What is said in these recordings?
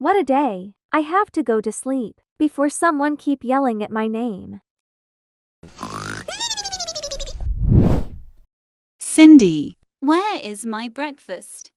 What a day. I have to go to sleep before someone keep yelling at my name. Cindy, where is my breakfast?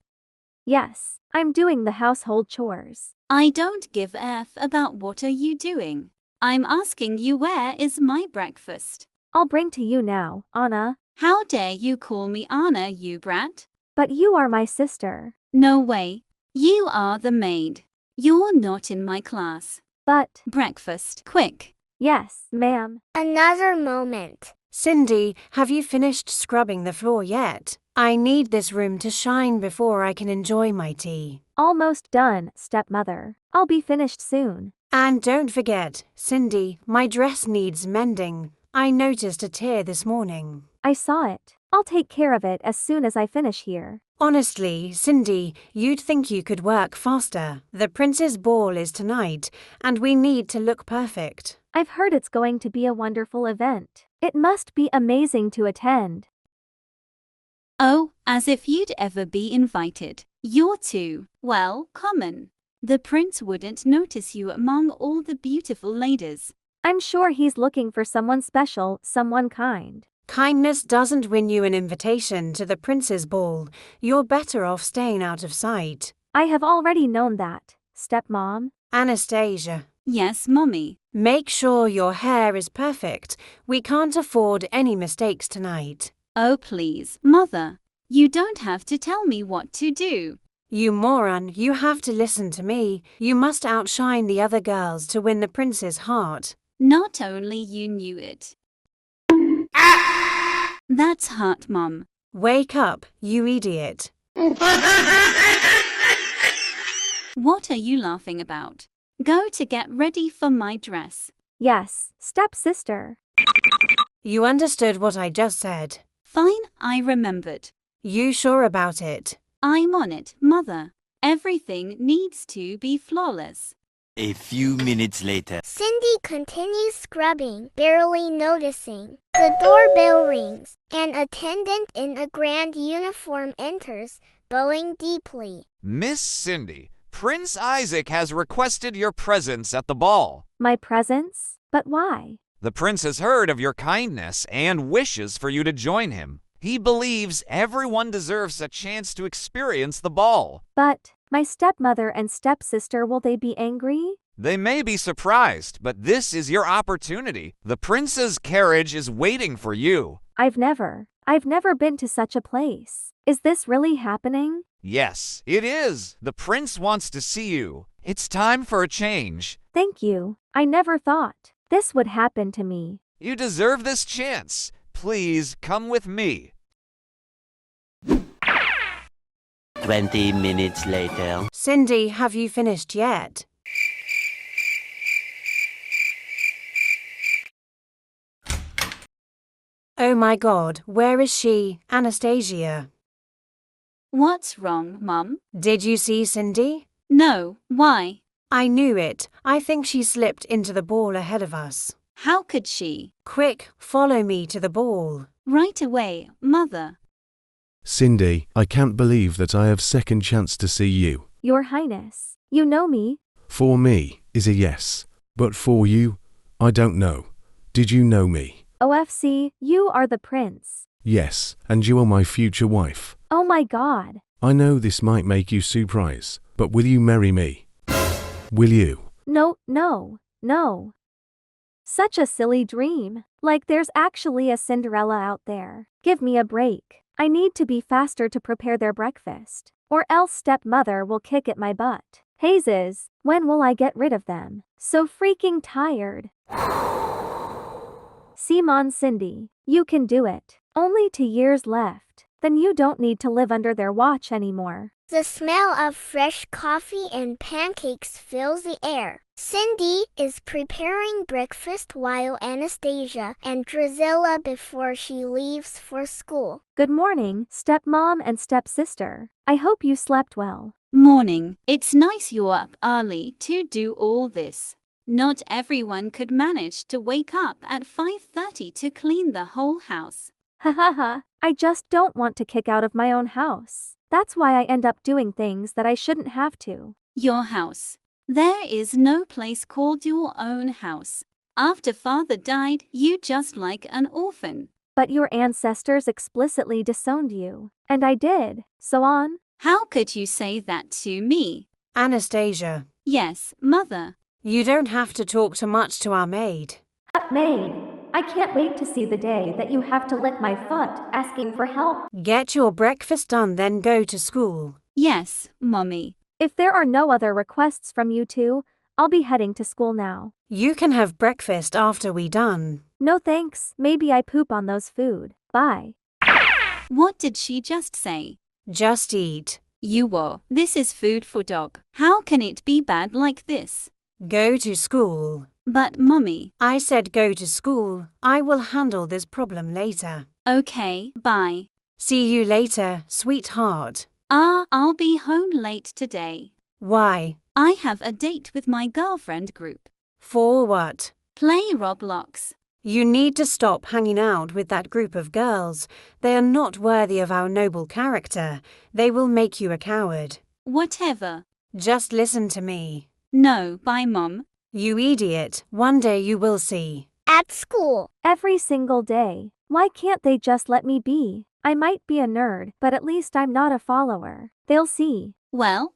Yes, I'm doing the household chores. I don't give a f about what are you doing. I'm asking you where is my breakfast? I'll bring to you now, Anna. How dare you call me Anna, you brat? But you are my sister. No way. You are the maid. You're not in my class. But, Breakfast, quick. yes, ma'am. Another moment. Cindy, have you finished scrubbing the floor yet? I need this room to shine before I can enjoy my tea. Almost done, stepmother. I'll be finished soon. And don't forget, Cindy, my dress needs mending. I noticed a tear this morning. I saw it. I'll take care of it as soon as I finish here. Honestly, Cindy, you'd think you could work faster. The prince's ball is tonight, and we need to look perfect. I've heard it's going to be a wonderful event. It must be amazing to attend. Oh, as if you'd ever be invited. You're too, well, common. The prince wouldn't notice you among all the beautiful ladies. I'm sure he's looking for someone special, someone kind. Kindness doesn't win you an invitation to the prince's ball. You're better off staying out of sight. I have already known that, stepmom. Anastasia, Yes, Mommy. make sure your hair is perfect. We can't afford any mistakes tonight. Oh, please, Mother. You don't have to tell me what to do. You moron, you have to listen to me. You must outshine the other girls to win the prince's heart. Not only you knew it. That's hot, Mom. Wake up, you idiot. What are you laughing about? Go to get ready for my dress. Yes, stepsister. You understood what I just said. Fine, I remembered. You sure about it? I'm on it, Mother. Everything needs to be flawless. A few minutes later. Cindy continues scrubbing, barely noticing. The doorbell rings. An attendant in a grand uniform enters, bowing deeply. Miss Cindy, Prince Isaac has requested your presence at the ball. My presence? But why? The prince has heard of your kindness and wishes for you to join him. He believes everyone deserves a chance to experience the ball. But, my stepmother and stepsister, will they be angry? They may be surprised, but this is your opportunity. The prince's carriage is waiting for you. I've never been to such a place. Is this really happening? Yes, it is. The prince wants to see you. It's time for a change. Thank you. I never thought this would happen to me. You deserve this chance. Please come with me. 20 minutes later. Cindy, have you finished yet? Oh my God, where is she, Anastasia? What's wrong, Mum? Did you see Cindy? No, why? I knew it. I think she slipped into the ball ahead of us. How could she? Quick, follow me to the ball. Right away, Mother. Cindy, I can't believe that I have second chance to see you. Your Highness, you know me? For me, is a yes. But for you, I don't know. Did you know me? OFC, you are the prince. Yes, and you are my future wife. Oh my God. I know this might make you surprise, but will you marry me? Will you? No. Such a silly dream. Like there's actually a Cinderella out there. Give me a break. I need to be faster to prepare their breakfast, or else stepmother will kick at my butt. Hazes, when will I get rid of them? So freaking tired. Simon, Cindy, you can do it. Only 2 years left. Then you don't need to live under their watch anymore. The smell of fresh coffee and pancakes fills the air. Cindy is preparing breakfast while Anastasia and Drusilla before she leaves for school. Good morning, stepmom and stepsister. I hope you slept well. Morning. It's nice you're up early to do all this. Not everyone could manage to wake up at 5:30 to clean the whole house. Ha ha ha, I just don't want to kick out of my own house. That's why I end up doing things that I shouldn't have to. Your house. There is no place called your own house. After father died, you just like an orphan. But your ancestors explicitly disowned you. And I did. So on. How could you say that to me? Anastasia, Yes, mother. you don't have to talk too much to our maid. Maid, I can't wait to see the day that you have to lick my foot asking for help. Get your breakfast done, then go to school. Yes, mommy. If there are no other requests from you two, I'll be heading to school now. You can have breakfast after we done. No thanks, maybe I poop on those food. Bye. What did she just say? Just eat. This is food for dog. How can it be bad like this? Go to school. But mommy. I said go to school. I will handle this problem later. Okay, bye. See you later, sweetheart. I'll be home late today. Why? I have a date with my girlfriend group. For what? Play Roblox. You need to stop hanging out with that group of girls. They are not worthy of our noble character. They will make you a coward. Whatever. Just listen to me. No, bye, Mom. You idiot. One day you will see. At school. Every single day. Why can't they just let me be? I might be a nerd, but at least I'm not a follower. They'll see. Well,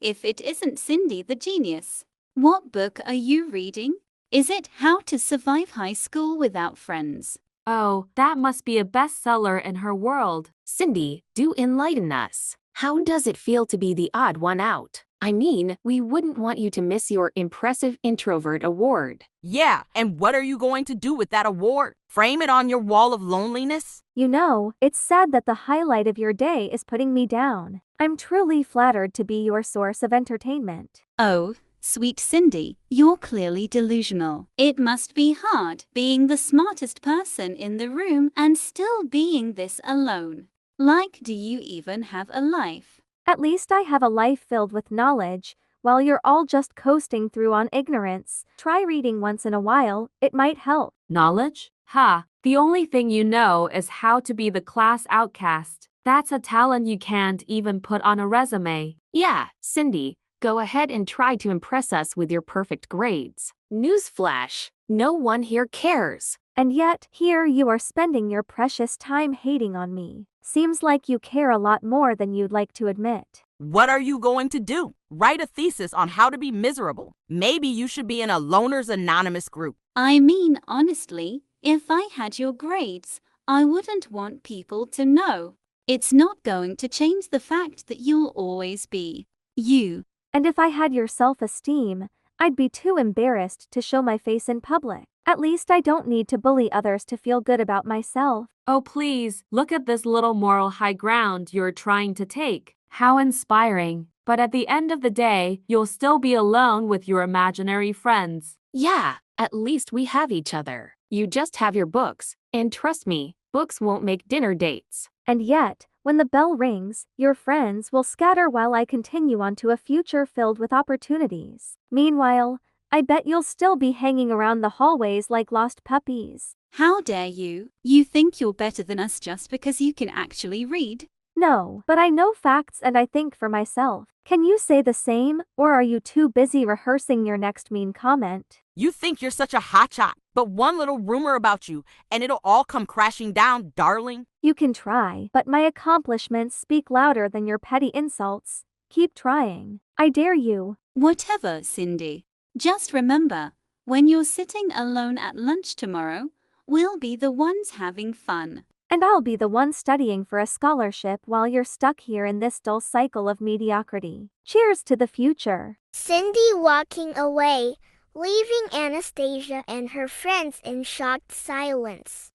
if it isn't Cindy the genius. What book are you reading? Is it How to Survive High School Without Friends? Oh, that must be a bestseller in her world. Cindy, do enlighten us. How does it feel to be the odd one out? I mean, we wouldn't want you to miss your Impressive Introvert Award. Yeah, and what are you going to do with that award? Frame it on your wall of loneliness? You know, it's sad that the highlight of your day is putting me down. I'm truly flattered to be your source of entertainment. Oh, sweet Cindy, you're clearly delusional. It must be hard being the smartest person in the room and still being this alone. Like, do you even have a life? At least I have a life filled with knowledge, while you're all just coasting through on ignorance. Try reading once in a while, it might help. Knowledge? Ha, the only thing you know is how to be the class outcast. That's a talent you can't even put on a resume. Yeah, Cindy, go ahead and try to impress us with your perfect grades. Newsflash, no one here cares. And yet, here you are spending your precious time hating on me. Seems like you care a lot more than you'd like to admit. What are you going to do? Write a thesis on how to be miserable. Maybe you should be in a Loners Anonymous group. I mean, honestly, if I had your grades, I wouldn't want people to know. It's not going to change the fact that you'll always be you. And if I had your self-esteem, I'd be too embarrassed to show my face in public. At least I don't need to bully others to feel good about myself. Oh please, look at this little moral high ground you're trying to take. How inspiring. But at the end of the day, you'll still be alone with your imaginary friends. Yeah, at least we have each other. You just have your books, and trust me, books won't make dinner dates. And yet, when the bell rings, your friends will scatter while I continue on to a future filled with opportunities. Meanwhile, I bet you'll still be hanging around the hallways like lost puppies. How dare you? You think you're better than us just because you can actually read? No, but I know facts and I think for myself. Can you say the same, or are you too busy rehearsing your next mean comment? You think you're such a hotshot, but one little rumor about you, and it'll all come crashing down, darling. You can try, but my accomplishments speak louder than your petty insults. Keep trying. I dare you. Whatever, Cindy. Just remember, when you're sitting alone at lunch tomorrow, we'll be the ones having fun. And I'll be the one studying for a scholarship while you're stuck here in this dull cycle of mediocrity. Cheers to the future. Cindy walking away, leaving Anastasia and her friends in shocked silence.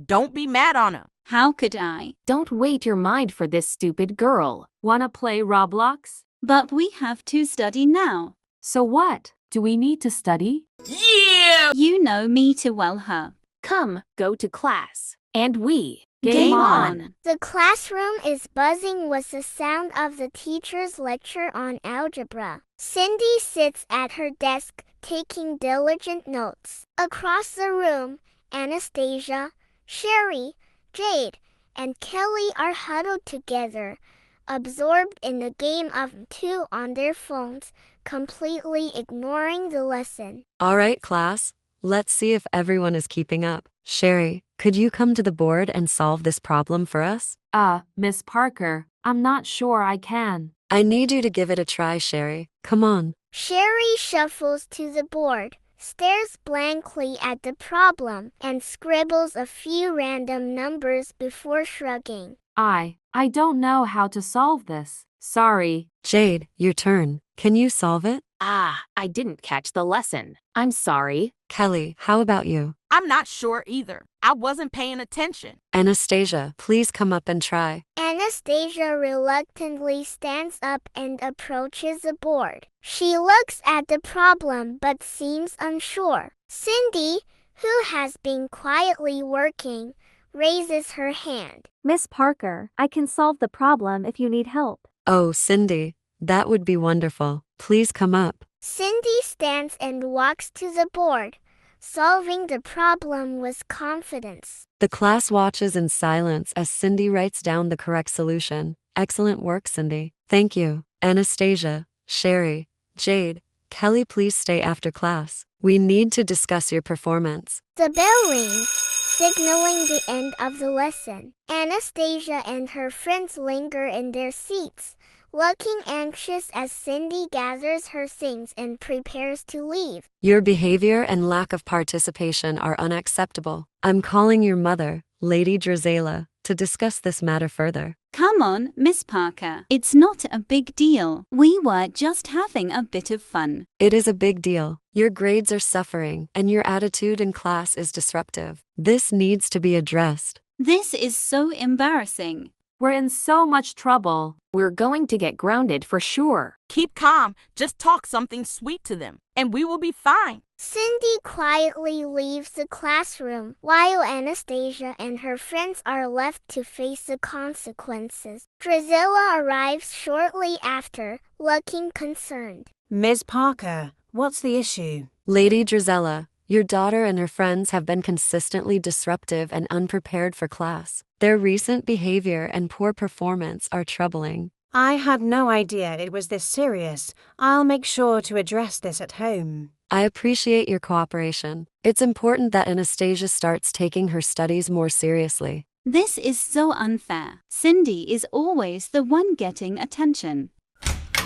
Don't be mad on her. How could I? Don't wait your mind for this stupid girl. Wanna play Roblox? But we have to study now. So what? Do we need to study? Yeah! You know me too well, huh? Come, go to class. And we, Game on. The classroom is buzzing with the sound of the teacher's lecture on algebra. Cindy sits at her desk, taking diligent notes. Across the room, Anastasia, Sherry, Jade, and Kelly are huddled together, absorbed in the game of two on their phones, completely ignoring the lesson. All right, class. Let's see if everyone is keeping up. Sherry, could you come to the board and solve this problem for us? Miss Parker, I'm not sure I can. I need you to give it a try, Sherry. Come on. Sherry shuffles to the board, stares blankly at the problem, and scribbles a few random numbers before shrugging. I don't know how to solve this. Sorry. Jade, your turn. Can you solve it? I didn't catch the lesson. I'm sorry. Kelly, how about you? I'm not sure either. I wasn't paying attention. Anastasia, please come up and try. Anastasia reluctantly stands up and approaches the board. She looks at the problem but seems unsure. Cindy, who has been quietly working, raises her hand. Miss Parker, I can solve the problem if you need help. Oh, Cindy, that would be wonderful. Please come up. Cindy stands and walks to the board, solving the problem with confidence. The class watches in silence as Cindy writes down the correct solution. Excellent work, Cindy. Thank you. Anastasia, Sherry, Jade, Kelly, please stay after class. We need to discuss your performance. The bell rings, signaling the end of the lesson. Anastasia and her friends linger in their seats, looking anxious as Cindy gathers her things and prepares to leave. Your behavior and lack of participation are unacceptable. I'm calling your mother, Lady Drizella, to discuss this matter further. Come on, Miss Parker. It's not a big deal. We were just having a bit of fun. It is a big deal. Your grades are suffering, and your attitude in class is disruptive. This needs to be addressed. This is so embarrassing. We're in so much trouble. We're going to get grounded for sure. Keep calm. Just talk something sweet to them, and we will be fine. Cindy quietly leaves the classroom, while Anastasia and her friends are left to face the consequences. Drizella arrives shortly after, looking concerned. Ms. Parker, what's the issue? Lady Drizella, your daughter and her friends have been consistently disruptive and unprepared for class. Their recent behavior and poor performance are troubling. I had no idea it was this serious. I'll make sure to address this at home. I appreciate your cooperation. It's important that Anastasia starts taking her studies more seriously. This is so unfair. Cindy is always the one getting attention.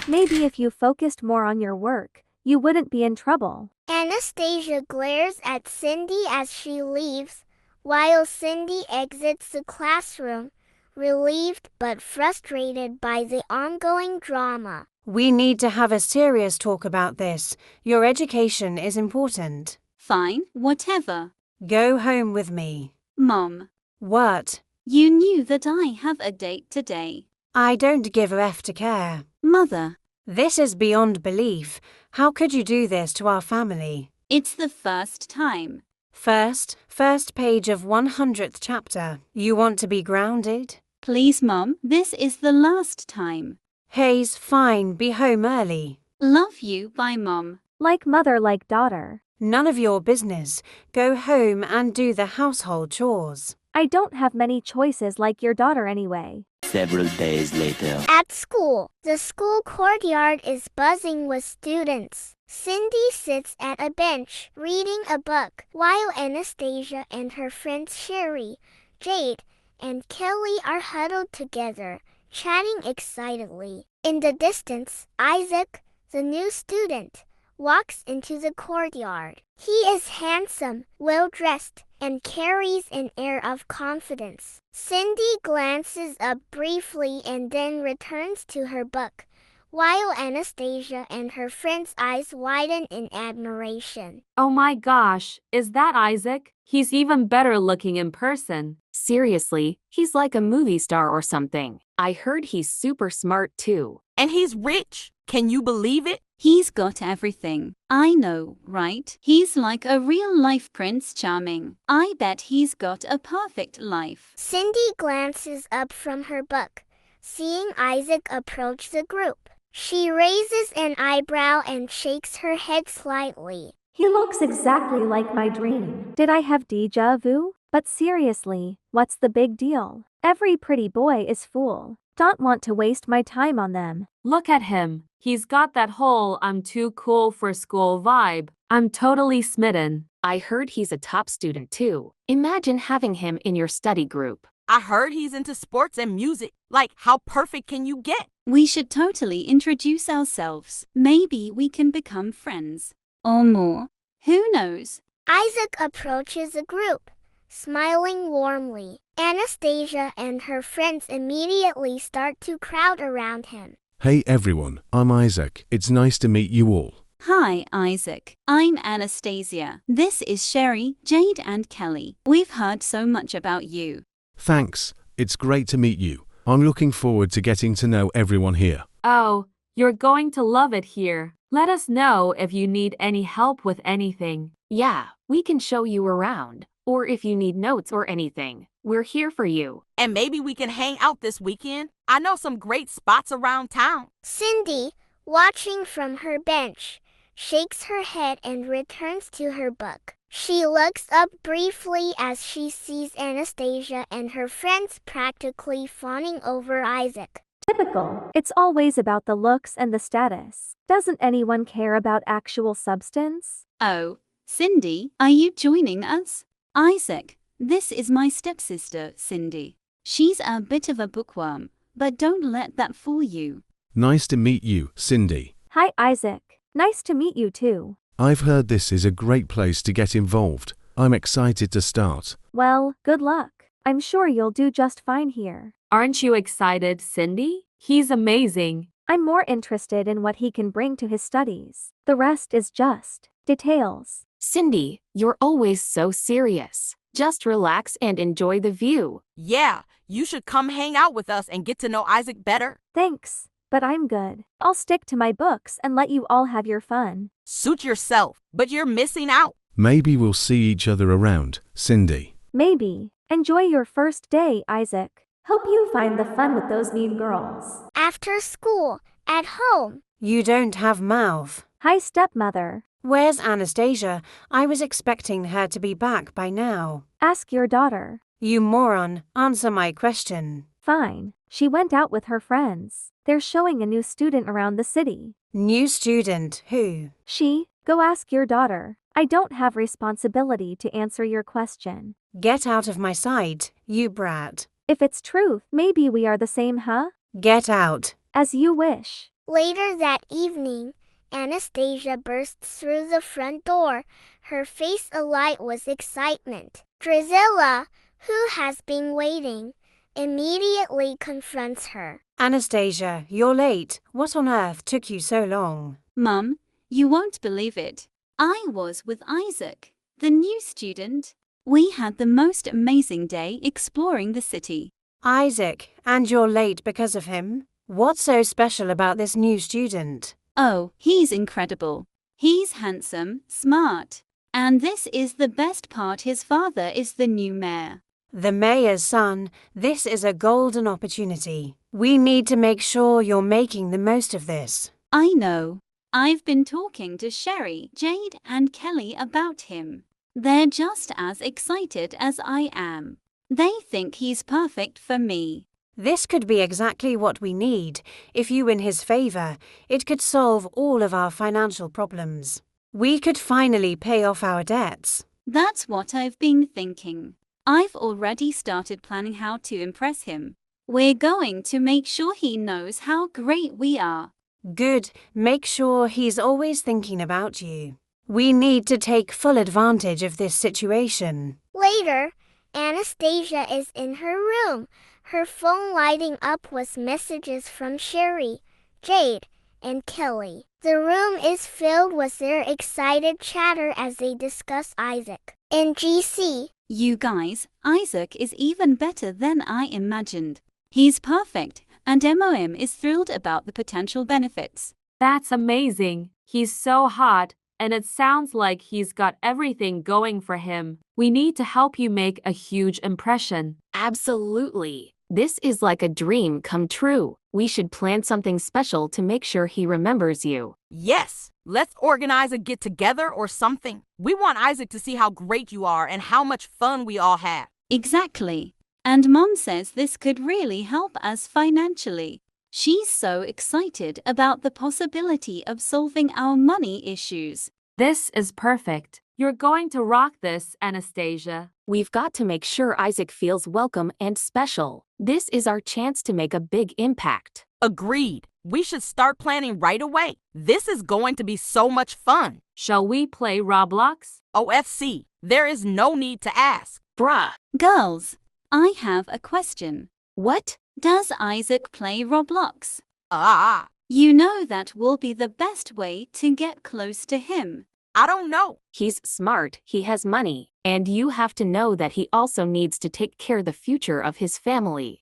Maybe if you focused more on your work, you wouldn't be in trouble. Anastasia glares at Cindy as she leaves, while Cindy exits the classroom, relieved but frustrated by the ongoing drama. We need to have a serious talk about this. Your education is important. Fine, whatever. Go home with me. Mom. What? You knew that I have a date today. I don't give a F to care. Mother. This is beyond belief. How could you do this to our family? It's the first time. First page of 100th chapter. You want to be grounded? Please, Mom, this is the last time. Hayes, fine, be home early. Love you, bye, Mom. Like mother, like daughter. None of your business. Go home and do the household chores. I don't have many choices like your daughter anyway. Several days later. At school, the school courtyard is buzzing with students. Cindy sits at a bench, reading a book, while Anastasia and her friends Sherry, Jade, and Kelly are huddled together, chatting excitedly. In the distance, Isaac, the new student, walks into the courtyard. He is handsome, well-dressed, and carries an air of confidence. Cindy glances up briefly and then returns to her book, while Anastasia and her friends' eyes widen in admiration. Oh my gosh, is that Isaac? He's even better looking in person. Seriously, he's like a movie star or something. I heard he's super smart too. And he's rich. Can you believe it? He's got everything. I know, right? He's like a real-life Prince Charming. I bet he's got a perfect life. Cindy glances up from her book, seeing Isaac approach the group. She raises an eyebrow and shakes her head slightly. He looks exactly like my dream. Did I have déjà vu? But seriously, what's the big deal? Every pretty boy is fool. Don't want to waste my time on them. Look at him. He's got that whole I'm too cool for school vibe. I'm totally smitten. I heard he's a top student too. Imagine having him in your study group. I heard he's into sports and music. Like, how perfect can you get? We should totally introduce ourselves. Maybe we can become friends. Or more. Who knows? Isaac approaches the group, smiling warmly. Anastasia and her friends immediately start to crowd around him. Hey everyone, I'm Isaac. It's nice to meet you all. Hi, Isaac. I'm Anastasia. This is Sherry, Jade, and Kelly. We've heard so much about you. Thanks, it's great to meet you. I'm looking forward to getting to know everyone here. Oh, you're going to love it here. Let us know if you need any help with anything. Yeah, we can show you around. Or if you need notes or anything, we're here for you. And maybe we can hang out this weekend. I know some great spots around town. Cindy, watching from her bench, shakes her head and returns to her book. She looks up briefly as she sees Anastasia and her friends practically fawning over Isaac. Typical. It's always about the looks and the status. Doesn't anyone care about actual substance? Oh, Cindy, are you joining us? Isaac, this is my stepsister, Cindy. She's a bit of a bookworm, but don't let that fool you. Nice to meet you, Cindy. Hi, Isaac. Nice to meet you too. I've heard this is a great place to get involved. I'm excited to start. Well, good luck. I'm sure you'll do just fine here. Aren't you excited, Cindy? He's amazing. I'm more interested in what he can bring to his studies. The rest is just details. Cindy, you're always so serious. Just relax and enjoy the view. Yeah, you should come hang out with us and get to know Isaac better. Thanks, but I'm good. I'll stick to my books and let you all have your fun. Suit yourself, but you're missing out. Maybe we'll see each other around, Cindy. Maybe. Enjoy your first day, Isaac. Hope you find the fun with those mean girls. After school, at home. You don't have mouth. Hi, stepmother. Where's Anastasia? I was expecting her to be back by now. Ask your daughter. You moron, answer my question. Fine. She went out with her friends. They're showing a new student around the city. New student, who? She. Go ask your daughter. I don't have responsibility to answer your question. Get out of my sight, you brat. If it's truth, maybe we are the same, huh? Get out. As you wish. Later that evening, Anastasia bursts through the front door, her face alight with excitement. Drusilla, who has been waiting, immediately confronts her. Anastasia, you're late. What on earth took you so long? Mum, you won't believe it. I was with Isaac, the new student. We had the most amazing day exploring the city. Isaac, and you're late because of him? What's so special about this new student? Oh, he's incredible. He's handsome, smart. And this is the best part, his father is the new mayor. The mayor's son, this is a golden opportunity. We need to make sure you're making the most of this. I know. I've been talking to Sherry, Jade, and Kelly about him. They're just as excited as I am. They think he's perfect for me. This could be exactly what we need. If you win his favor, it could solve all of our financial problems. We could finally pay off our debts. That's what I've been thinking. I've already started planning how to impress him. We're going to make sure he knows how great we are. Good. Make sure he's always thinking about you. We need to take full advantage of this situation. Later, Anastasia is in her room, her phone lighting up with messages from Sherry, Jade, and Kelly. The room is filled with their excited chatter as they discuss Isaac. In GC, You guys, Isaac is even better than I imagined. He's perfect, and MOM is thrilled about the potential benefits. That's amazing. He's so hot, and it sounds like he's got everything going for him. We need to help you make a huge impression. Absolutely. This is like a dream come true. We should plan something special to make sure he remembers you. Yes, let's organize a get-together or something. We want Isaac to see how great you are and how much fun we all have. Exactly. And Mom says this could really help us financially. She's so excited about the possibility of solving our money issues. This is perfect. You're going to rock this, Anastasia. We've got to make sure Isaac feels welcome and special. This is our chance to make a big impact. Agreed. We should start planning right away. This is going to be so much fun. Shall we play Roblox? OFC, there is no need to ask. Bruh. Girls, I have a question. What? Does Isaac play Roblox? Ah, You know that will be the best way to get close to him. I don't know. He's smart, he has money, and you have to know that he also needs to take care of the future of his family.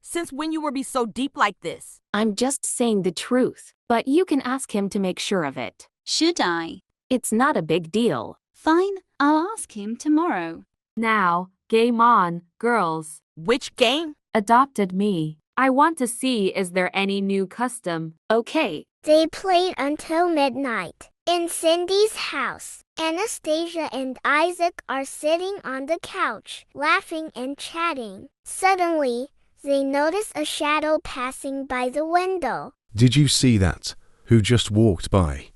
Since when you will be so deep like this? I'm just saying the truth, but you can ask him to make sure of it. Should I? It's not a big deal. Fine, I'll ask him tomorrow. Now, game on, girls. Which game? Adopted me. I want to see is there any new custom. Okay. They played until midnight. In Cindy's house, Anastasia and Isaac are sitting on the couch, laughing and chatting. Suddenly, they notice a shadow passing by the window. Did you see that? Who just walked by?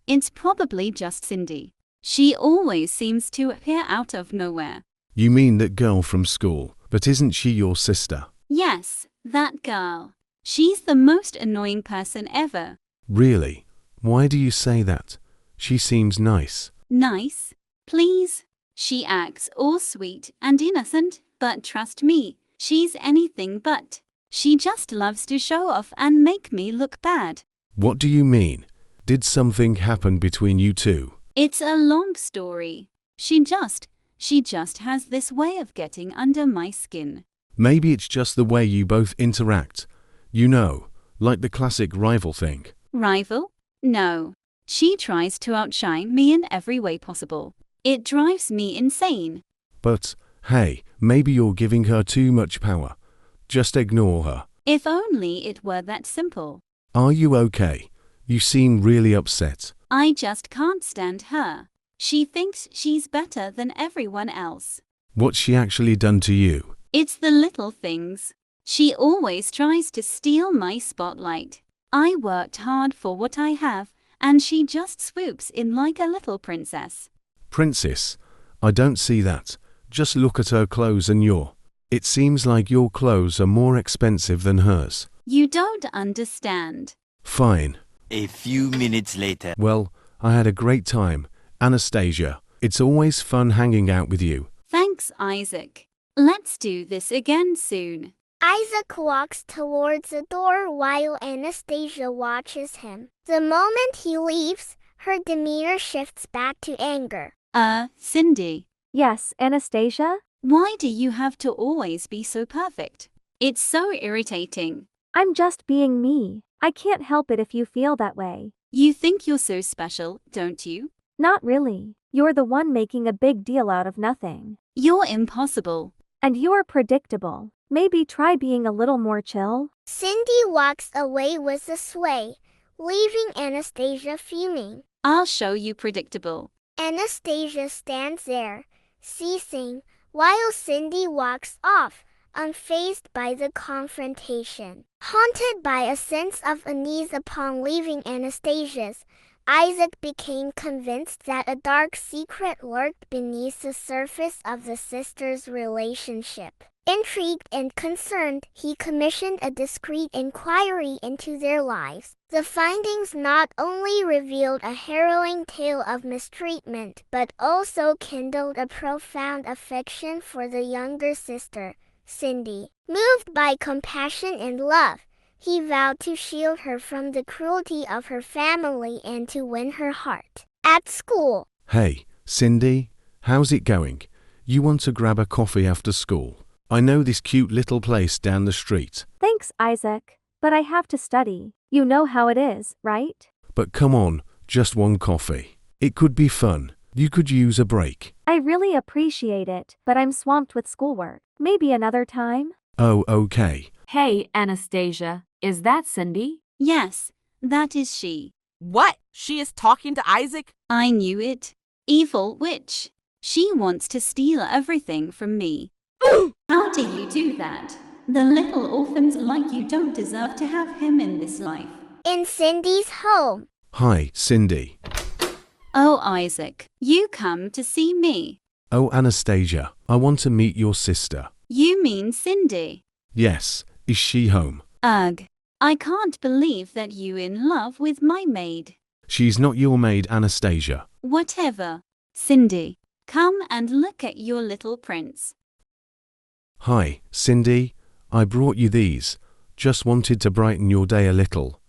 It's probably just Cindy. She always seems to appear out of nowhere. You mean that girl from school, but isn't she your sister? Yes, that girl. She's the most annoying person ever. Really? Why do you say that? She seems nice. Nice? Please? She acts all sweet and innocent, but trust me, she's anything but. She just loves to show off and make me look bad. What do you mean? Did something happen between you two? It's a long story. She just has this way of getting under my skin. Maybe it's just the way you both interact. You know, like the classic rival thing. Rival? No. She tries to outshine me in every way possible. It drives me insane. But, hey, maybe you're giving her too much power. Just ignore her. If only it were that simple. Are you okay? You seem really upset. I just can't stand her. She thinks she's better than everyone else. What's she actually done to you? It's the little things. She always tries to steal my spotlight. I worked hard for what I have, and she just swoops in like a little princess. Princess? I don't see that. Just look at her clothes and It seems like your clothes are more expensive than hers. You don't understand. Fine. A few minutes later. Well, I had a great time. Anastasia, it's always fun hanging out with you. Thanks, Isaac. Let's do this again soon. Isaac walks towards the door while Anastasia watches him. The moment he leaves, her demeanor shifts back to anger. Cindy. Yes, Anastasia? Why do you have to always be so perfect? It's so irritating. I'm just being me. I can't help it if you feel that way. You think you're so special, don't you? Not really. You're the one making a big deal out of nothing. You're impossible. And you're predictable. Maybe try being a little more chill. Cindy walks away with a sway, leaving Anastasia fuming. I'll show you predictable. Anastasia stands there, ceasing, while Cindy walks off, unfazed by the confrontation. Haunted by a sense of unease upon leaving Anastasia's, Isaac became convinced that a dark secret lurked beneath the surface of the sisters' relationship. Intrigued and concerned, he commissioned a discreet inquiry into their lives. The findings not only revealed a harrowing tale of mistreatment, but also kindled a profound affection for the younger sister, Cindy. Moved by compassion and love, he vowed to shield her from the cruelty of her family and to win her heart. At school. Hey, Cindy, how's it going? You want to grab a coffee after school? I know this cute little place down the street. Thanks, Isaac, but I have to study. You know how it is, right? But come on, just one coffee. It could be fun. You could use a break. I really appreciate it, but I'm swamped with schoolwork. Maybe another time? Oh, okay. Hey, Anastasia, is that Cindy? Yes, that is she. What? She is talking to Isaac? I knew it. Evil witch. She wants to steal everything from me. How do you do that? The little orphans like you don't deserve to have him in this life. In Cindy's home. Hi, Cindy. Oh, Isaac, you come to see me. Oh, Anastasia, I want to meet your sister. You mean Cindy? Yes, is she home? Ugh, I can't believe that you in love with my maid. She's not your maid, Anastasia. Whatever. Cindy, come and look at your little prince. Hi, Cindy. I brought you these. Just wanted to brighten your day a little.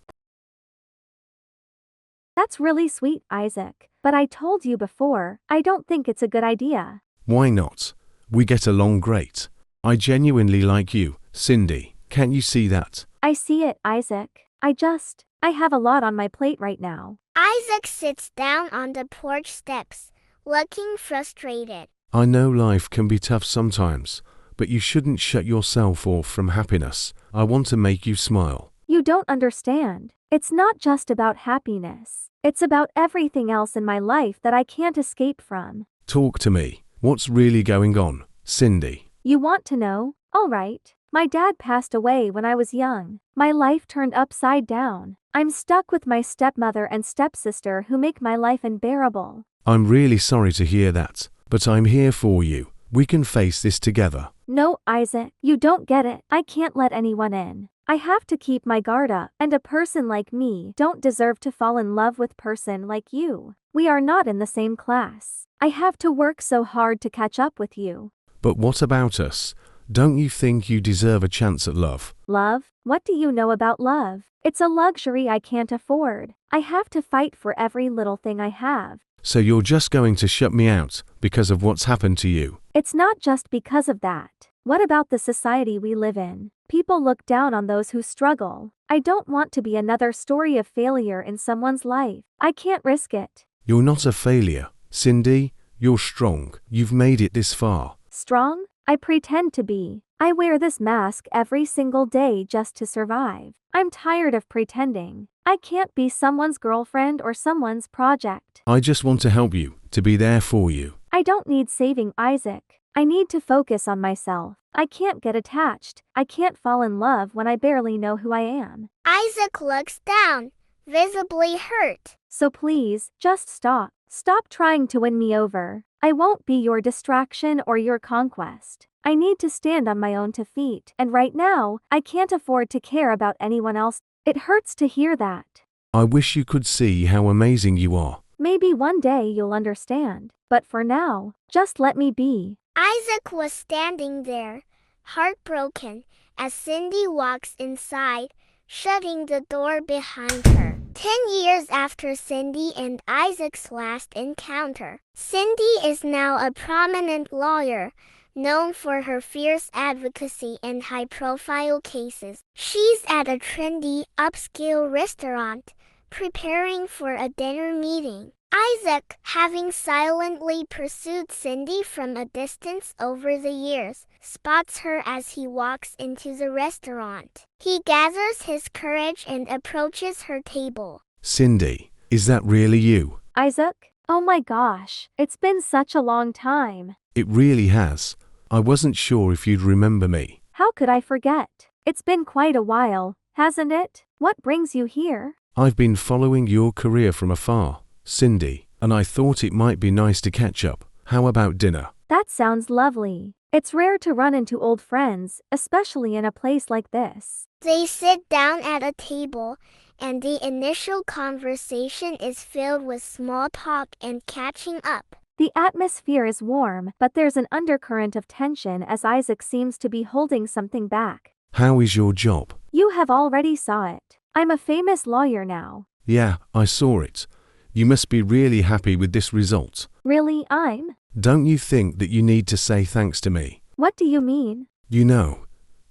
That's really sweet, Isaac, but I told you before, I don't think it's a good idea. Why not? We get along great. I genuinely like you, Cindy. Can't you see that? I see it, Isaac. I have a lot on my plate right now. Isaac sits down on the porch steps, looking frustrated. I know life can be tough sometimes, but you shouldn't shut yourself off from happiness. I want to make you smile. You don't understand. It's not just about happiness. It's about everything else in my life that I can't escape from. Talk to me. What's really going on, Cindy? You want to know? All right. My dad passed away when I was young. My life turned upside down. I'm stuck with my stepmother and stepsister who make my life unbearable. I'm really sorry to hear that, but I'm here for you. We can face this together. No, Isaac, you don't get it. I can't let anyone in. I have to keep my guard up, and a person like me don't deserve to fall in love with person like you. We are not in the same class. I have to work so hard to catch up with you. But what about us? Don't you think you deserve a chance at love? Love? What do you know about love? It's a luxury I can't afford. I have to fight for every little thing I have. So you're just going to shut me out because of what's happened to you? It's not just because of that. What about the society we live in? People look down on those who struggle. I don't want to be another story of failure in someone's life. I can't risk it. You're not a failure, Cindy. You're strong. You've made it this far. Strong? I pretend to be. I wear this mask every single day just to survive. I'm tired of pretending. I can't be someone's girlfriend or someone's project. I just want to help you, to be there for you. I don't need saving, Isaac. I need to focus on myself. I can't get attached. I can't fall in love when I barely know who I am. Isaac looks down, visibly hurt. So please, just stop. Stop trying to win me over. I won't be your distraction or your conquest. I need to stand on my own 2 feet, and right now, I can't afford to care about anyone else. It hurts to hear that. I wish you could see how amazing you are. Maybe one day you'll understand, but for now, just let me be. Isaac was standing there, heartbroken, as Cindy walks inside, shutting the door behind her. 10 years after Cindy and Isaac's last encounter, Cindy is now a prominent lawyer, known for her fierce advocacy in high-profile cases. She's at a trendy, upscale restaurant, preparing for a dinner meeting. Isaac, having silently pursued Cindy from a distance over the years, spots her as he walks into the restaurant. He gathers his courage and approaches her table. Cindy, is that really you? Isaac? Oh my gosh, it's been such a long time. It really has. I wasn't sure if you'd remember me. How could I forget? It's been quite a while, hasn't it? What brings you here? I've been following your career from afar, Cindy, and I thought it might be nice to catch up. How about dinner? That sounds lovely. It's rare to run into old friends, especially in a place like this. They sit down at a table, and the initial conversation is filled with small talk and catching up. The atmosphere is warm, but there's an undercurrent of tension as Isaac seems to be holding something back. How is your job? You have already saw it. I'm a famous lawyer now. Yeah, I saw it. You must be really happy with this result. Really, I'm? Don't you think that you need to say thanks to me? What do you mean? You know,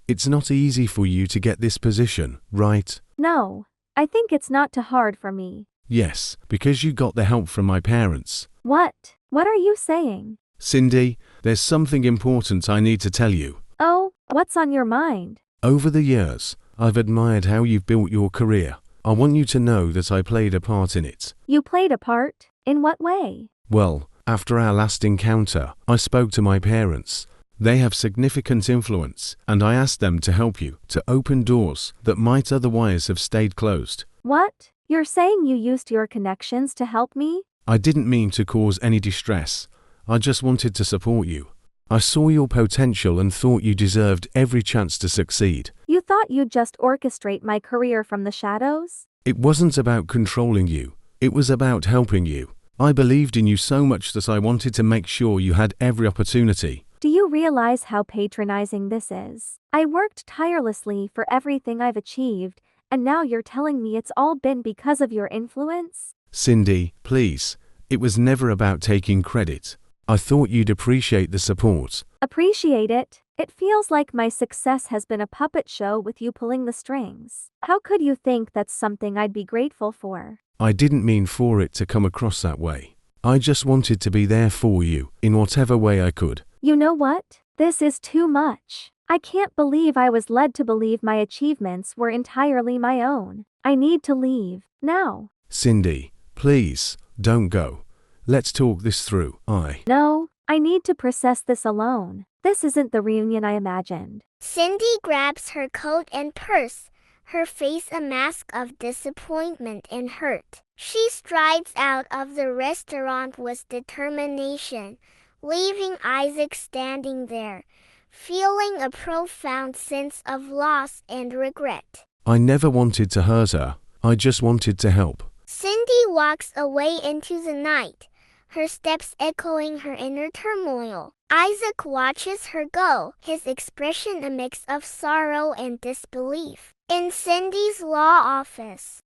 it's not easy for you to get this position, right? No, I think it's not too hard for me. Yes, because you got the help from my parents. What? What are you saying? Cindy, there's something important I need to tell you. Oh, what's on your mind? Over the years, I've admired how you've built your career. I want you to know that I played a part in it. You played a part? In what way? Well, after our last encounter, I spoke to my parents. They have significant influence, and I asked them to help you to open doors that might otherwise have stayed closed. What? You're saying you used your connections to help me? I didn't mean to cause any distress. I just wanted to support you. I saw your potential and thought you deserved every chance to succeed. You thought you'd just orchestrate my career from the shadows? It wasn't about controlling you. It was about helping you. I believed in you so much that I wanted to make sure you had every opportunity. Do you realize how patronizing this is? I worked tirelessly for everything I've achieved, and now you're telling me it's all been because of your influence? Cindy, please. It was never about taking credit. I thought you'd appreciate the support. Appreciate it? It feels like my success has been a puppet show with you pulling the strings. How could you think that's something I'd be grateful for? I didn't mean for it to come across that way. I just wanted to be there for you, in whatever way I could. You know what? This is too much. I can't believe I was led to believe my achievements were entirely my own. I need to leave, now. Cindy, please, don't go. Let's talk this through. No, I need to process this alone. This isn't the reunion I imagined. Cindy grabs her coat and purse, her face a mask of disappointment and hurt. She strides out of the restaurant with determination, leaving Isaac standing there, feeling a profound sense of loss and regret. I never wanted to hurt her. I just wanted to help. Cindy walks away into the night, her steps echoing her inner turmoil. Isaac watches her go, his expression a mix of sorrow and disbelief. In Cindy's law office.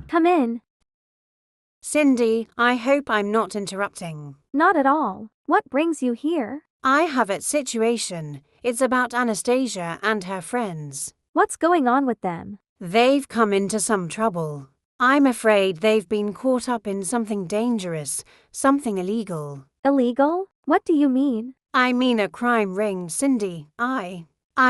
Come in. Cindy, I hope I'm not interrupting. Not at all. What brings you here? I have a situation. It's about Anastasia and her friends. What's going on with them? They've come into some trouble. I'm afraid they've been caught up in something dangerous, something illegal. Illegal? What do you mean? I mean a crime ring, Cindy. I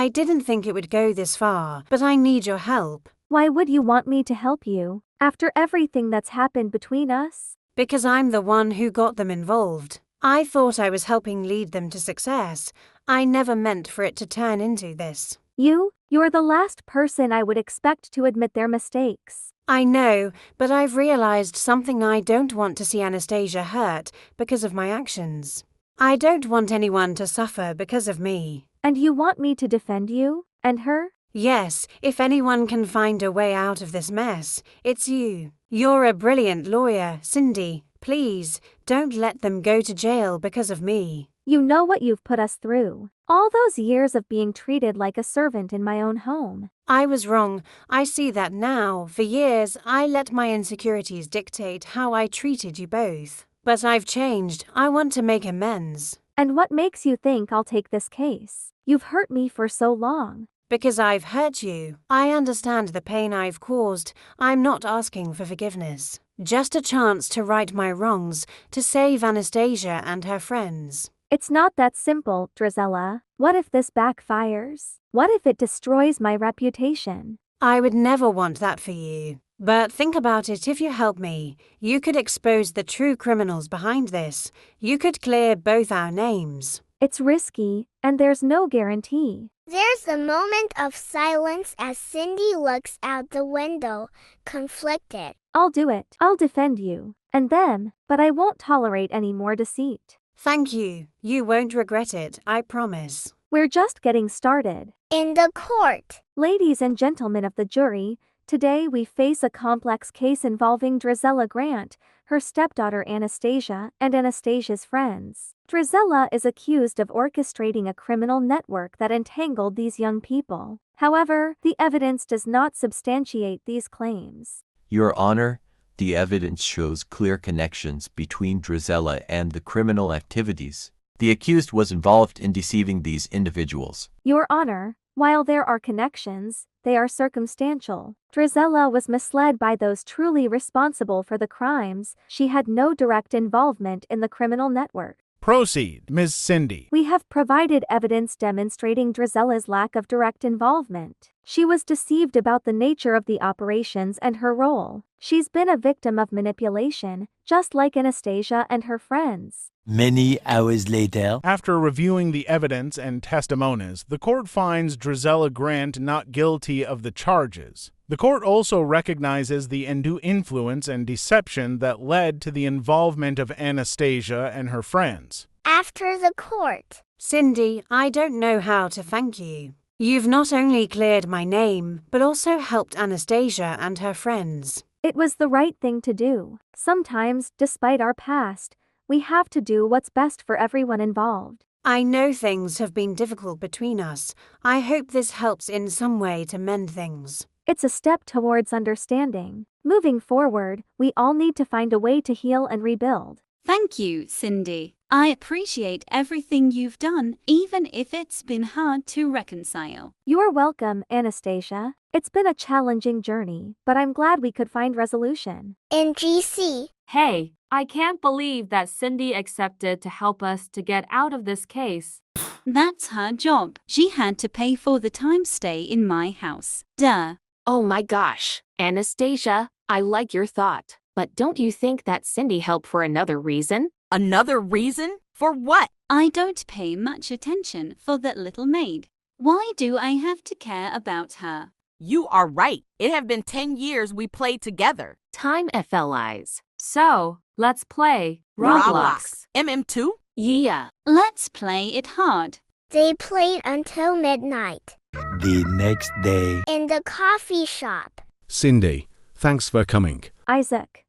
didn't think it would go this far, but I need your help. Why would you want me to help you, after everything that's happened between us? Because I'm the one who got them involved. I thought I was helping lead them to success. I never meant for it to turn into this. You're the last person I would expect to admit their mistakes. I know, but I've realized something. I don't want to see Anastasia hurt because of my actions. I don't want anyone to suffer because of me. And you want me to defend you? And her? Yes, if anyone can find a way out of this mess, it's you. You're a brilliant lawyer, Cindy. Please, don't let them go to jail because of me. You know what you've put us through. All those years of being treated like a servant in my own home. I was wrong. I see that now. For years, I let my insecurities dictate how I treated you both. But I've changed. I want to make amends. And what makes you think I'll take this case? You've hurt me for so long. Because I've hurt you. I understand the pain I've caused. I'm not asking for forgiveness. Just a chance to right my wrongs, to save Anastasia and her friends. It's not that simple, Drizella. What if this backfires? What if it destroys my reputation? I would never want that for you. But think about it. If you help me, you could expose the true criminals behind this. You could clear both our names. It's risky, and there's no guarantee. There's a moment of silence as Cindy looks out the window, conflicted. I'll do it. I'll defend you. And them, but I won't tolerate any more deceit. Thank you. You won't regret it, I promise. We're just getting started. In the court. Ladies and gentlemen of the jury, today we face a complex case involving Drizella Grant, her stepdaughter Anastasia, and Anastasia's friends. Drizella is accused of orchestrating a criminal network that entangled these young people. However, the evidence does not substantiate these claims. Your Honor, the evidence shows clear connections between Drizella and the criminal activities. The accused was involved in deceiving these individuals. Your Honor, while there are connections, they are circumstantial. Drizella was misled by those truly responsible for the crimes. She had no direct involvement in the criminal network. Proceed, Ms. Cindy. We have provided evidence demonstrating Drizella's lack of direct involvement. She was deceived about the nature of the operations and her role. She's been a victim of manipulation, just like Anastasia and her friends. Many hours later. After reviewing the evidence and testimonies, the court finds Drizella Grant not guilty of the charges. The court also recognizes the undue influence and deception that led to the involvement of Anastasia and her friends. After the court. Cindy, I don't know how to thank you. You've not only cleared my name, but also helped Anastasia and her friends. It was the right thing to do. Sometimes, despite our past, we have to do what's best for everyone involved. I know things have been difficult between us. I hope this helps in some way to mend things. It's a step towards understanding. Moving forward, we all need to find a way to heal and rebuild. Thank you, Cindy. I appreciate everything you've done, even if it's been hard to reconcile. You're welcome, Anastasia. It's been a challenging journey, but I'm glad we could find resolution. In GC. Hey, I can't believe that Cindy accepted to help us to get out of this case. That's her job. She had to pay for the time stay in my house. Duh. Oh my gosh, Anastasia, I like your thought. But don't you think that Cindy helped for another reason? Another reason? For what? I don't pay much attention for that little maid. Why do I have to care about her? You are right. It have been 10 years we played together. Time FLIs. So, let's play Roblox. MM2? Yeah. Let's play it hard. They played until midnight. The next day. In the coffee shop. Cindy, thanks for coming. Isaac,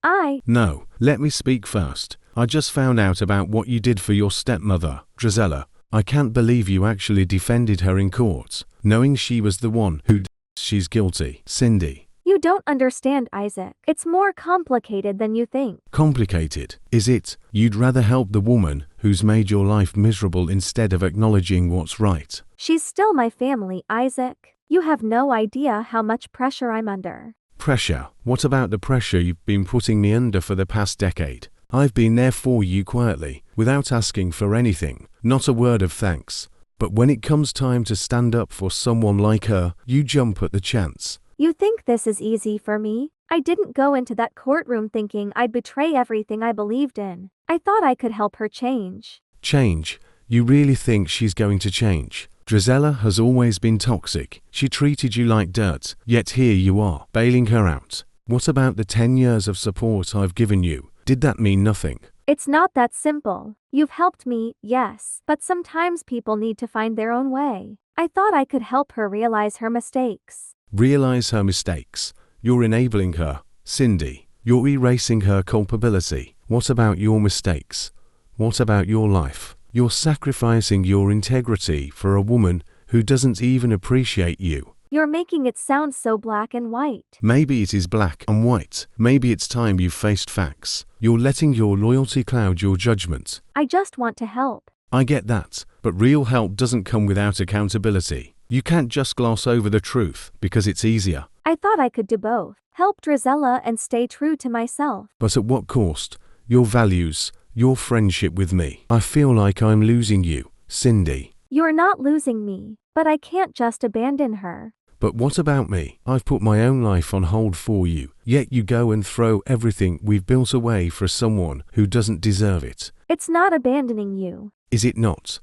No, let me speak first. I just found out about what you did for your stepmother, Drizella. I can't believe you actually defended her in court, knowing she was the one who she's guilty. Cindy. You don't understand, Isaac. It's more complicated than you think. Complicated, is it? You'd rather help the woman who's made your life miserable instead of acknowledging what's right. She's still my family, Isaac. You have no idea how much pressure I'm under. Pressure? What about the pressure you've been putting me under for the past decade? I've been there for you quietly, without asking for anything, not a word of thanks. But when it comes time to stand up for someone like her, you jump at the chance. You think this is easy for me? I didn't go into that courtroom thinking I'd betray everything I believed in. I thought I could help her change. Change? You really think she's going to change? Drizella has always been toxic. She treated you like dirt, yet here you are, bailing her out. What about the 10 years of support I've given you? Did that mean nothing? It's not that simple. You've helped me, yes, but sometimes people need to find their own way. I thought I could help her realize her mistakes. Realize her mistakes. You're enabling her. Cindy, you're erasing her culpability. What about your mistakes? What about your life? You're sacrificing your integrity for a woman who doesn't even appreciate you. You're making it sound so black and white. Maybe it is black and white. Maybe it's time you faced facts. You're letting your loyalty cloud your judgment. I just want to help. I get that, but real help doesn't come without accountability. You can't just gloss over the truth because it's easier. I thought I could do both. Help Drizella and stay true to myself. But at what cost? Your values, your friendship with me. I feel like I'm losing you, Cindy. You're not losing me, but I can't just abandon her. But what about me? I've put my own life on hold for you, yet you go and throw everything we've built away for someone who doesn't deserve it. It's not abandoning you. Is it not?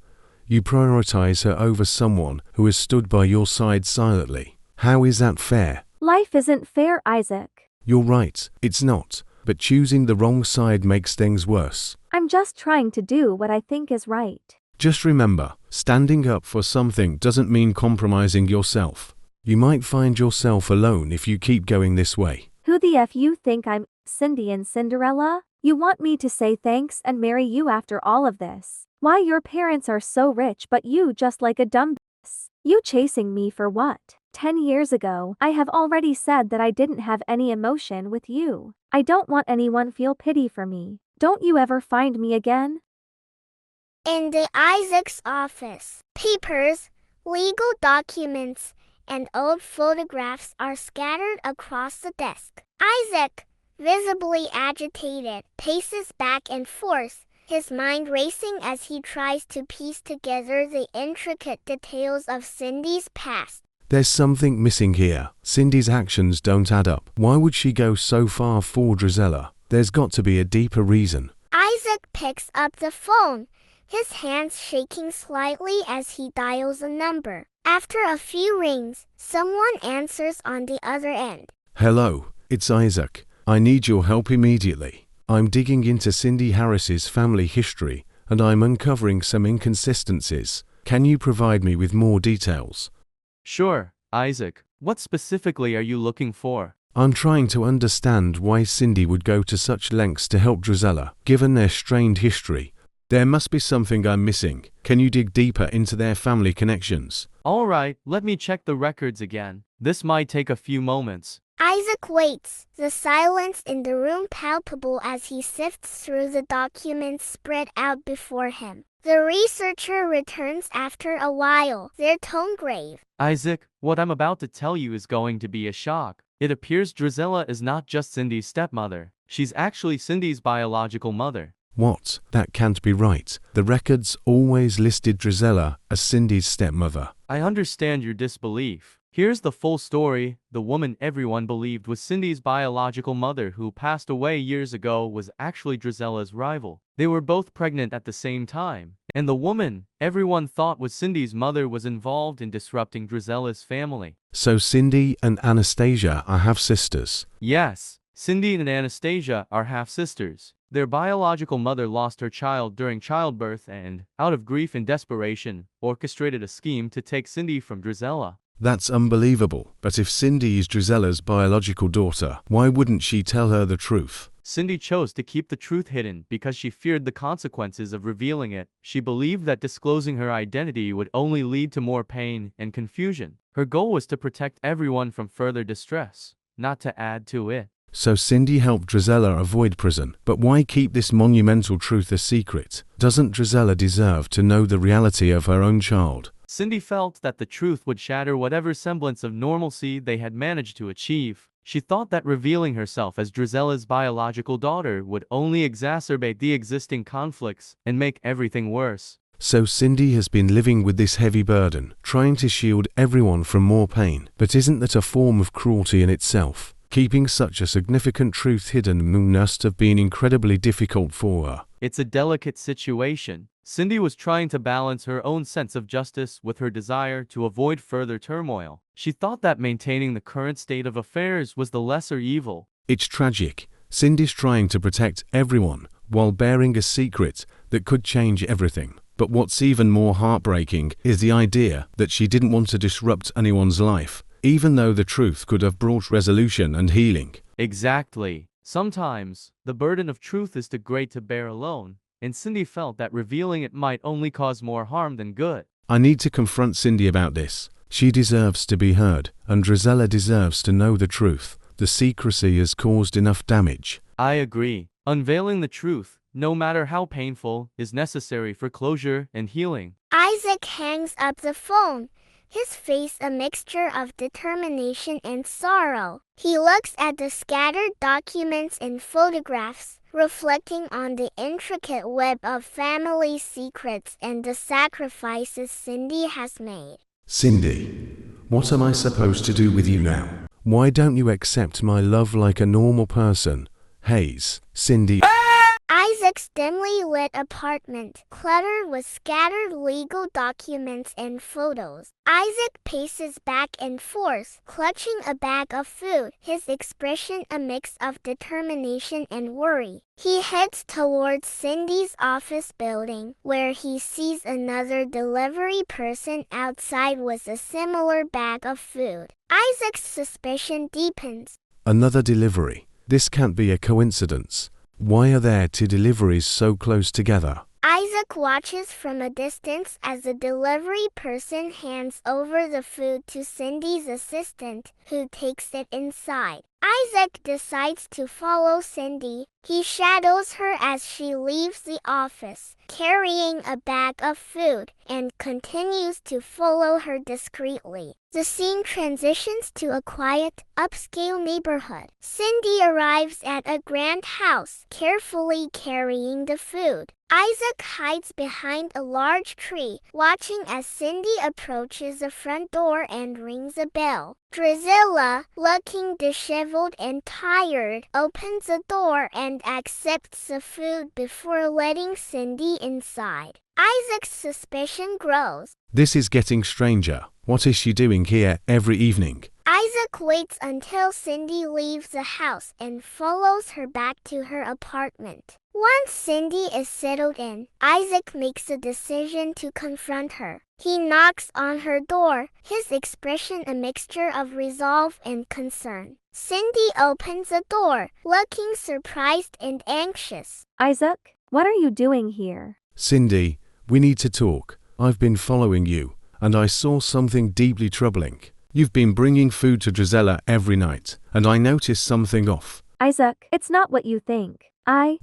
You prioritize her over someone who has stood by your side silently. How is that fair? Life isn't fair, Isaac. You're right, it's not. But choosing the wrong side makes things worse. I'm just trying to do what I think is right. Just remember, standing up for something doesn't mean compromising yourself. You might find yourself alone if you keep going this way. Who the F you think I'm, Cindy and Cinderella? You want me to say thanks and marry you after all of this? Why your parents are so rich but you just like a dumb b****s? You chasing me for what? 10 years ago, I have already said that I didn't have any emotion with you. I don't want anyone feel pity for me. Don't you ever find me again? In the Isaac's office, papers, legal documents, and old photographs are scattered across the desk. Isaac, visibly agitated, paces back and forth, his mind racing as he tries to piece together the intricate details of Cindy's past. There's something missing here. Cindy's actions don't add up. Why would she go so far for Drizella? There's got to be a deeper reason. Isaac picks up the phone, his hands shaking slightly as he dials a number. After a few rings, someone answers on the other end. Hello, it's Isaac. I need your help immediately. I'm digging into Cindy Harris's family history, and I'm uncovering some inconsistencies. Can you provide me with more details? Sure, Isaac. What specifically are you looking for? I'm trying to understand why Cindy would go to such lengths to help Drizella, given their strained history. There must be something I'm missing. Can you dig deeper into their family connections? All right, let me check the records again. This might take a few moments. Isaac waits, the silence in the room palpable as he sifts through the documents spread out before him. The researcher returns after a while, their tone grave. Isaac, what I'm about to tell you is going to be a shock. It appears Drizella is not just Cindy's stepmother. She's actually Cindy's biological mother. What? That can't be right. The records always listed Drizella as Cindy's stepmother. I understand your disbelief. Here's the full story. The woman everyone believed was Cindy's biological mother who passed away years ago was actually Drizella's rival. They were both pregnant at the same time. And the woman everyone thought was Cindy's mother was involved in disrupting Drizella's family. So Cindy and Anastasia are half-sisters. Yes, Cindy and Anastasia are half-sisters. Their biological mother lost her child during childbirth and, out of grief and desperation, orchestrated a scheme to take Cindy from Drizella. That's unbelievable. But if Cindy is Drizella's biological daughter, why wouldn't she tell her the truth? Cindy chose to keep the truth hidden because she feared the consequences of revealing it. She believed that disclosing her identity would only lead to more pain and confusion. Her goal was to protect everyone from further distress, not to add to it. So Cindy helped Drizella avoid prison. But why keep this monumental truth a secret? Doesn't Drizella deserve to know the reality of her own child? Cindy felt that the truth would shatter whatever semblance of normalcy they had managed to achieve. She thought that revealing herself as Drizella's biological daughter would only exacerbate the existing conflicts and make everything worse. So Cindy has been living with this heavy burden, trying to shield everyone from more pain. But isn't that a form of cruelty in itself? Keeping such a significant truth hidden must have been incredibly difficult for her. It's a delicate situation. Cindy was trying to balance her own sense of justice with her desire to avoid further turmoil. She thought that maintaining the current state of affairs was the lesser evil. It's tragic. Cindy's trying to protect everyone while bearing a secret that could change everything. But what's even more heartbreaking is the idea that she didn't want to disrupt anyone's life, even though the truth could have brought resolution and healing. Exactly. Sometimes, the burden of truth is too great to bear alone, and Cindy felt that revealing it might only cause more harm than good. I need to confront Cindy about this. She deserves to be heard, and Drizella deserves to know the truth. The secrecy has caused enough damage. I agree. Unveiling the truth, no matter how painful, is necessary for closure and healing. Isaac hangs up the phone, his face a mixture of determination and sorrow. He looks at the scattered documents and photographs, reflecting on the intricate web of family secrets and the sacrifices Cindy has made. Cindy, what am I supposed to do with you now? Why don't you accept my love like a normal person? Hayes, Cindy. Isaac's dimly lit apartment, cluttered with scattered legal documents and photos. Isaac paces back and forth, clutching a bag of food, his expression a mix of determination and worry. He heads towards Cindy's office building, where he sees another delivery person outside with a similar bag of food. Isaac's suspicion deepens. Another delivery. This can't be a coincidence. Why are there two deliveries so close together? Isaac watches from a distance as the delivery person hands over the food to Cindy's assistant, who takes it inside. Isaac decides to follow Cindy. He shadows her as she leaves the office, carrying a bag of food, and continues to follow her discreetly. The scene transitions to a quiet, upscale neighborhood. Cindy arrives at a grand house, carefully carrying the food. Isaac hides behind a large tree, watching as Cindy approaches the front door and rings a bell. Drusilla, looking disheveled and tired, opens the door and accepts the food before letting Cindy inside. Isaac's suspicion grows. This is getting stranger. What is she doing here every evening? Isaac waits until Cindy leaves the house and follows her back to her apartment. Once Cindy is settled in, Isaac makes a decision to confront her. He knocks on her door, his expression a mixture of resolve and concern. Cindy opens the door, looking surprised and anxious. Isaac, what are you doing here? Cindy, we need to talk. I've been following you, and I saw something deeply troubling. You've been bringing food to Drusilla every night, and I noticed something off. Isaac, it's not what you think.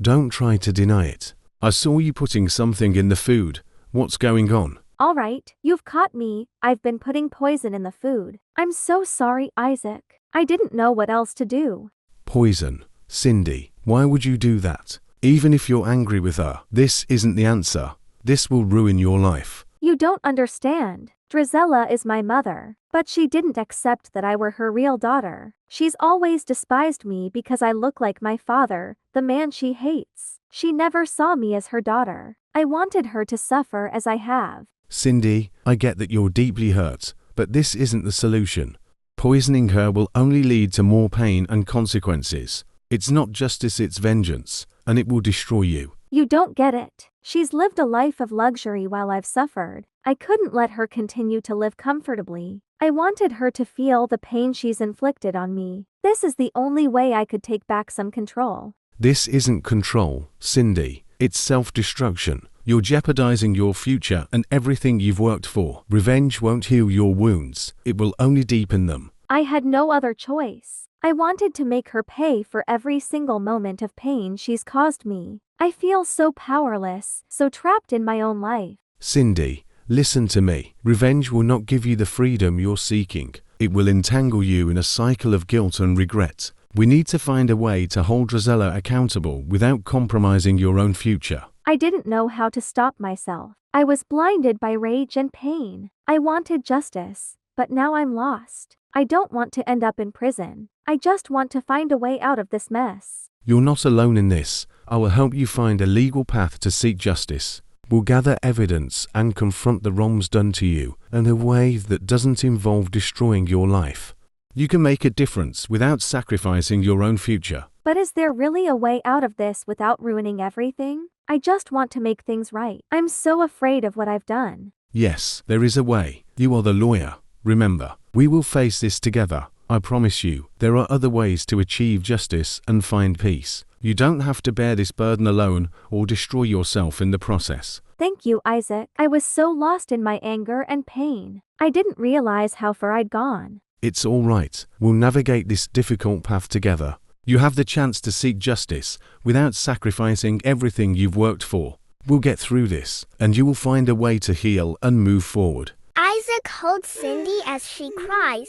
Don't try to deny it. I saw you putting something in the food. What's going on? All right, you've caught me. I've been putting poison in the food. I'm so sorry, Isaac. I didn't know what else to do. Poison. Cindy, why would you do that? Even if you're angry with her, this isn't the answer. This will ruin your life. You don't understand. Drusilla is my mother, but she didn't accept that I were her real daughter. She's always despised me because I look like my father, the man she hates. She never saw me as her daughter. I wanted her to suffer as I have. Cindy, I get that you're deeply hurt, but this isn't the solution. Poisoning her will only lead to more pain and consequences. It's not justice, it's vengeance, and it will destroy you. You don't get it. She's lived a life of luxury while I've suffered. I couldn't let her continue to live comfortably. I wanted her to feel the pain she's inflicted on me. This is the only way I could take back some control. This isn't control, Cindy. It's self-destruction. You're jeopardizing your future and everything you've worked for. Revenge won't heal your wounds. It will only deepen them. I had no other choice. I wanted to make her pay for every single moment of pain she's caused me. I feel so powerless, so trapped in my own life. Cindy, listen to me. Revenge will not give you the freedom you're seeking. It will entangle you in a cycle of guilt and regret. We need to find a way to hold Drusilla accountable without compromising your own future. I didn't know how to stop myself. I was blinded by rage and pain. I wanted justice, but now I'm lost. I don't want to end up in prison. I just want to find a way out of this mess. You're not alone in this. I will help you find a legal path to seek justice. We'll gather evidence and confront the wrongs done to you in a way that doesn't involve destroying your life. You can make a difference without sacrificing your own future. But is there really a way out of this without ruining everything? I just want to make things right. I'm so afraid of what I've done. Yes, there is a way. You are the lawyer. Remember, we will face this together. I promise you, there are other ways to achieve justice and find peace. You don't have to bear this burden alone or destroy yourself in the process. Thank you, Isaac. I was so lost in my anger and pain. I didn't realize how far I'd gone. It's all right. We'll navigate this difficult path together. You have the chance to seek justice without sacrificing everything you've worked for. We'll get through this, and you will find a way to heal and move forward. Isaac holds Cindy as she cries,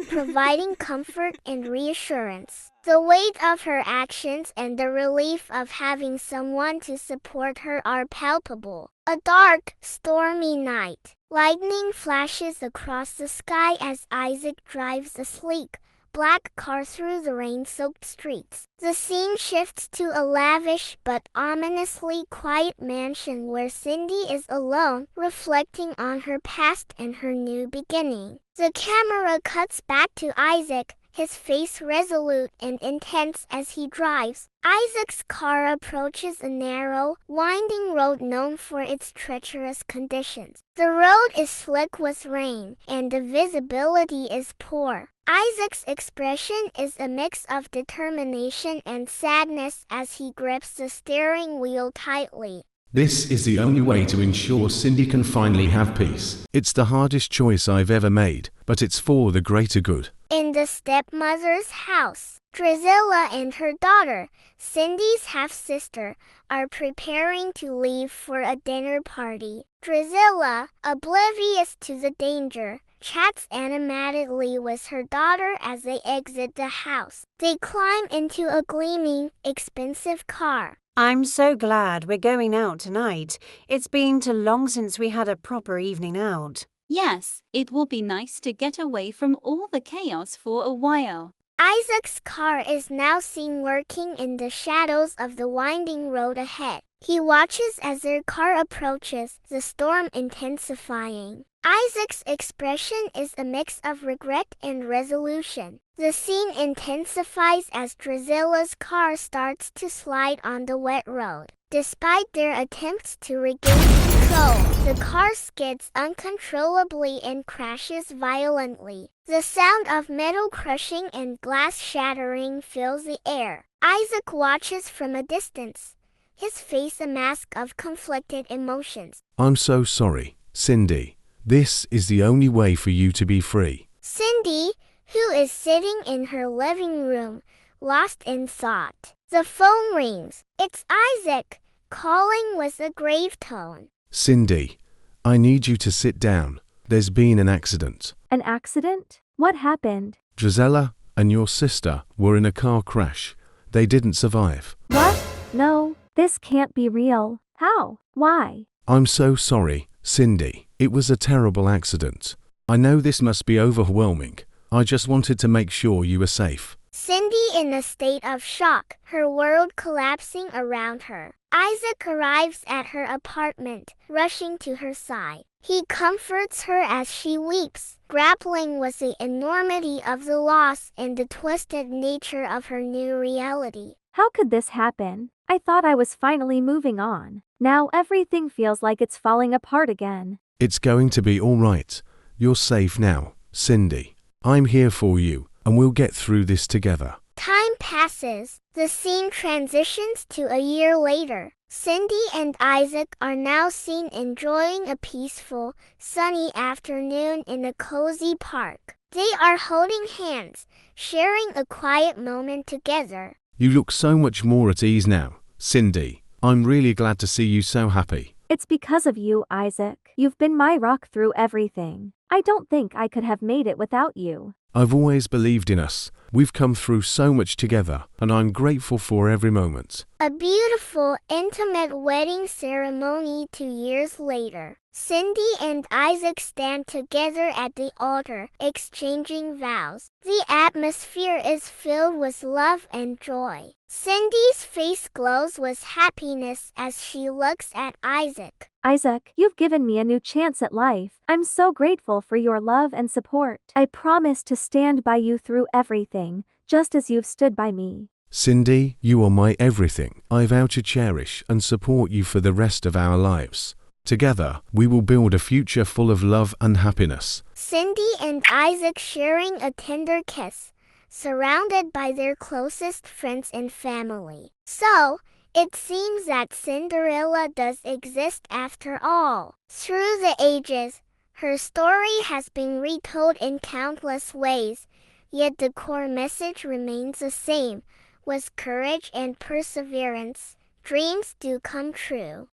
providing comfort and reassurance. The weight of her actions and the relief of having someone to support her are palpable. A dark, stormy night. Lightning flashes across the sky as Isaac drives a sleek, black car through the rain-soaked streets. The scene shifts to a lavish but ominously quiet mansion where Cindy is alone, reflecting on her past and her new beginning. The camera cuts back to Isaac, his face resolute and intense as he drives. Isaac's car approaches a narrow, winding road known for its treacherous conditions. The road is slick with rain, and the visibility is poor. Isaac's expression is a mix of determination and sadness as he grips the steering wheel tightly. This is the only way to ensure Cindy can finally have peace. It's the hardest choice I've ever made, but it's for the greater good. In the stepmother's house, Drusilla and her daughter, Cindy's half-sister, are preparing to leave for a dinner party. Drusilla, oblivious to the danger, chats animatedly with her daughter as they exit the house. They climb into a gleaming, expensive car. I'm so glad we're going out tonight. It's been too long since we had a proper evening out. Yes, it will be nice to get away from all the chaos for a while. Isaac's car is now seen lurking in the shadows of the winding road ahead. He watches as their car approaches, the storm intensifying. Isaac's expression is a mix of regret and resolution. The scene intensifies as Drusilla's car starts to slide on the wet road. Despite their attempts to regain control, the car skids uncontrollably and crashes violently. The sound of metal crushing and glass shattering fills the air. Isaac watches from a distance, his face a mask of conflicted emotions. I'm so sorry, Cindy. This is the only way for you to be free. Cindy, who is sitting in her living room, lost in thought. The phone rings. It's Isaac, calling with a grave tone. Cindy, I need you to sit down. There's been an accident. An accident? What happened? Drusilla and your sister were in a car crash. They didn't survive. What? No, this can't be real. How? Why? I'm so sorry, Cindy. It was a terrible accident. I know this must be overwhelming. I just wanted to make sure you were safe. Cindy in a state of shock, her world collapsing around her. Isaac arrives at her apartment, rushing to her side. He comforts her as she weeps, grappling with the enormity of the loss and the twisted nature of her new reality. How could this happen? I thought I was finally moving on. Now everything feels like it's falling apart again. It's going to be all right. You're safe now, Cindy. I'm here for you, and we'll get through this together. Time passes. The scene transitions to a year later. Cindy and Isaac are now seen enjoying a peaceful, sunny afternoon in a cozy park. They are holding hands, sharing a quiet moment together. You look so much more at ease now, Cindy. I'm really glad to see you so happy. It's because of you, Isaac. You've been my rock through everything. I don't think I could have made it without you. I've always believed in us. We've come through so much together, and I'm grateful for every moment. A beautiful, intimate wedding ceremony 2 years later. Cindy and Isaac stand together at the altar, exchanging vows. The atmosphere is filled with love and joy. Cindy's face glows with happiness as she looks at Isaac. Isaac, you've given me a new chance at life. I'm so grateful for your love and support. I promise to stand by you through everything, just as you've stood by me. Cindy, you are my everything. I vow to cherish and support you for the rest of our lives. Together, we will build a future full of love and happiness. Cindy and Isaac sharing a tender kiss, surrounded by their closest friends and family. So, it seems that Cinderella does exist after all. Through the ages, her story has been retold in countless ways, yet the core message remains the same. With courage and perseverance, dreams do come true.